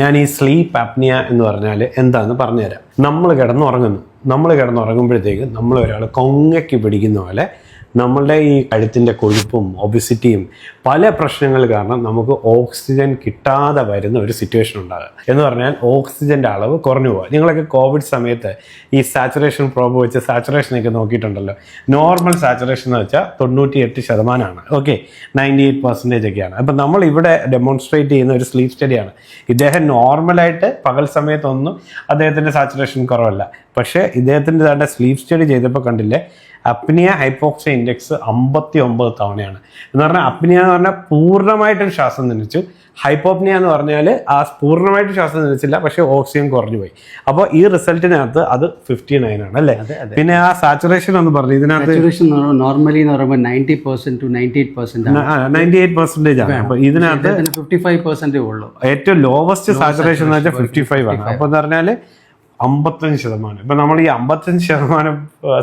ഞാൻ ഈ sleep apnea എന്ന് പറഞ്ഞാൽ എന്താണെന്ന് പറഞ്ഞുതരാം. നമ്മൾ കിടന്നുറങ്ങുമ്പോഴത്തേക്ക് നമ്മൾ ഒരാൾ കൊങ്ങയ്ക്ക് പിടിക്കുന്ന പോലെ നമ്മളുടെ ഈ കഴുത്തിൻ്റെ കൊഴുപ്പും ഒബിസിറ്റിയും പല പ്രശ്നങ്ങൾ കാരണം നമുക്ക് ഓക്സിജൻ കിട്ടാതെ വരുന്ന ഒരു സിറ്റുവേഷൻ ഉണ്ടാകുക. എന്ന് പറഞ്ഞാൽ ഓക്സിജൻ്റെ അളവ് കുറഞ്ഞു പോകുക. നിങ്ങളൊക്കെ കോവിഡ് സമയത്ത് ഈ സാച്ചുറേഷൻ പ്രോബ് വെച്ച് സാച്ചുറേഷനൊക്കെ നോക്കിയിട്ടുണ്ടല്ലോ. നോർമൽ സാച്ചുറേഷൻ എന്ന് വെച്ചാൽ 98%. ഓക്കെ, 98% ഒക്കെയാണ്. അപ്പം നമ്മൾ ഇവിടെ ഡെമോൺസ്ട്രേറ്റ് ചെയ്യുന്ന ഒരു സ്ലീപ്പ് സ്റ്റഡിയാണ്. ഇദ്ദേഹം നോർമലായിട്ട് പകൽ സമയത്തൊന്നും അദ്ദേഹത്തിൻ്റെ സാച്ചുറേഷൻ കുറവല്ല. പക്ഷേ ഇദ്ദേഹത്തിൻ്റെ തന്നെ സ്ലീപ്പ് സ്റ്റഡി ചെയ്തപ്പോൾ കണ്ടില്ലേ, അപ്നിയ ഹൈപ്പോക്സിയ ഇൻഡെക്സ് 59 തവണയാണ്. എന്ന് പറഞ്ഞാൽ അപ്നിയ എന്ന് പറഞ്ഞാൽ പൂർണ്ണമായിട്ടും ശ്വാസം നിലച്ചു, ഹൈപ്പോപ്നിയ എന്ന് പറഞ്ഞാൽ പൂർണ്ണമായിട്ട് ശ്വാസം നിലച്ചില്ല, പക്ഷേ ഓക്സിജൻ കുറഞ്ഞു പോയി. അപ്പോൾ ഈ റിസൾട്ടിനകത്ത് അത് 59 ആണ് അല്ലേ. പിന്നെ ആ സാച്ചുറേഷൻ എന്ന് പറഞ്ഞു, ഇതിനകത്ത് നോർമലി എന്ന് പറയുമ്പോൾ 90% to 98% 98% ആണ്. അപ്പൊ ഇതിനകത്ത് 55% ഉള്ളൂ. ഏറ്റവും ലോവസ്റ്റ് സാച്ചുറേഷൻ എന്ന് വെച്ചാൽ 55 ആണ്. അപ്പൊ എന്ന് പറഞ്ഞാൽ 55%. ഇപ്പം നമ്മൾ ഈ 55%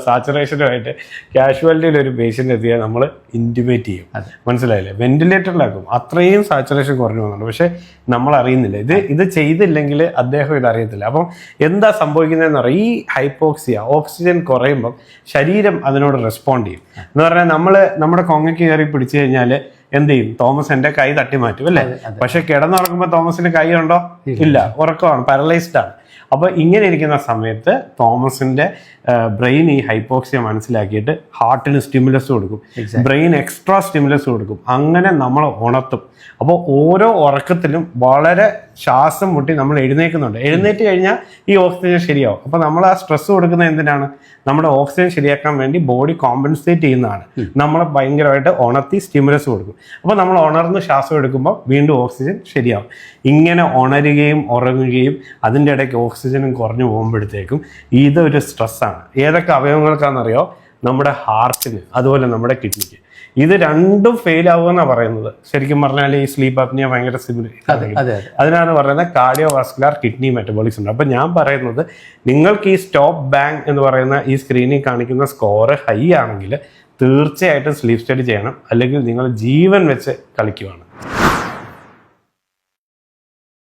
സാച്ചുറേഷനുമായിട്ട് കാഷ്വാലിറ്റിയിൽ ഒരു പേഷ്യൻ്റ് എത്തിയാൽ നമ്മൾ ഇൻറ്റിമേറ്റ് ചെയ്യും. മനസ്സിലായില്ലേ? വെന്റിലേറ്ററിലാക്കും. അത്രയും സാച്ചുറേഷൻ കുറഞ്ഞു പോകുന്നുണ്ട്. പക്ഷെ നമ്മൾ അറിയുന്നില്ല. ഇത് ചെയ്തില്ലെങ്കിൽ അദ്ദേഹം ഇത് അറിയത്തില്ല. അപ്പം എന്താ സംഭവിക്കുന്നതെന്ന് പറയാം, ഈ ഹൈപ്പോക്സിയ ഓക്സിജൻ കുറയുമ്പം ശരീരം അതിനോട് റെസ്പോണ്ട് ചെയ്യും. എന്ന് പറഞ്ഞാൽ നമ്മുടെ കൊങ്ങയ്ക്ക് കയറി പിടിച്ചു കഴിഞ്ഞാൽ എന്ത് ചെയ്യും? തോമസ് എൻ്റെ കൈ തട്ടി മാറ്റും അല്ലേ. പക്ഷെ കിടന്നുറങ്ങുമ്പോൾ തോമസിന് കൈ ഉണ്ടോ? ഇല്ല, ഉറക്കമാണ്, പാരലൈസ്ഡ് ആണ്. അപ്പോൾ ഇങ്ങനെ ഇരിക്കുന്ന സമയത്ത് തോമസിൻ്റെ ബ്രെയിൻ ഈ ഹൈപ്പോക്സിയ മനസ്സിലാക്കിയിട്ട് ഹാർട്ടിന് സ്റ്റിമുലസ് കൊടുക്കും, ബ്രെയിൻ എക്സ്ട്രാ സ്റ്റിമുലസ് കൊടുക്കും. അങ്ങനെ നമ്മൾ ഉണർത്തും. അപ്പോൾ ഓരോ ഉറക്കത്തിലും വളരെ ശ്വാസം മുട്ടി നമ്മൾ എഴുന്നേൽക്കുന്നുണ്ട്. എഴുന്നേറ്റ് കഴിഞ്ഞാൽ ഈ ഓക്സിജൻ ശരിയാവും. അപ്പോൾ നമ്മൾ ആ സ്ട്രെസ് കൊടുക്കുന്നത് എന്തിനാണ്? നമ്മുടെ ഓക്സിജൻ ശരിയാക്കാൻ വേണ്ടി ബോഡി കോമ്പൻസേറ്റ് ചെയ്യുന്നതാണ്. നമ്മളെ ഭയങ്കരമായിട്ട് ഉണർത്തി സ്റ്റിമുലസ് കൊടുക്കും. അപ്പോൾ നമ്മൾ ഉണർന്ന് ശ്വാസം എടുക്കുമ്പോൾ വീണ്ടും ഓക്സിജൻ ശരിയാവും. ഇങ്ങനെ ഉണരുകയും ഉറങ്ങുകയും അതിൻ്റെ ഇടയ്ക്ക് ഓക്സിജനും കുറഞ്ഞു പോകുമ്പോഴത്തേക്കും ഇതൊരു സ്ട്രെസ്സാണ്. ഏതൊക്കെ അവയവങ്ങൾക്കാണെന്നറിയോ? നമ്മുടെ ഹാർട്ടിന്, അതുപോലെ നമ്മുടെ കിഡ്നിക്ക്. ഇത് രണ്ടും ഫെയിൽ ആവുമെന്നാണ് പറയുന്നത്. ശരിക്കും പറഞ്ഞാൽ ഈ സ്ലീപ്പ് അപ്നിയ ഭയങ്കര സിമിലർ. അതിനാണ് പറയുന്നത് കാർഡിയോ വാസ്കുലർ കിഡ്നി മെറ്റബോളിക്സ് ഉണ്ട്. അപ്പം ഞാൻ പറയുന്നത്, നിങ്ങൾക്ക് ഈ സ്റ്റോപ്പ് ബാങ്ക് എന്ന് പറയുന്ന ഈ സ്ക്രീനിൽ കാണിക്കുന്ന സ്കോർ ഹൈ ആണെങ്കിൽ തീർച്ചയായിട്ടും സ്ലീപ്പ് സ്റ്റഡി ചെയ്യണം, അല്ലെങ്കിൽ നിങ്ങൾ ജീവൻ വെച്ച് കളിക്കുവാണ്.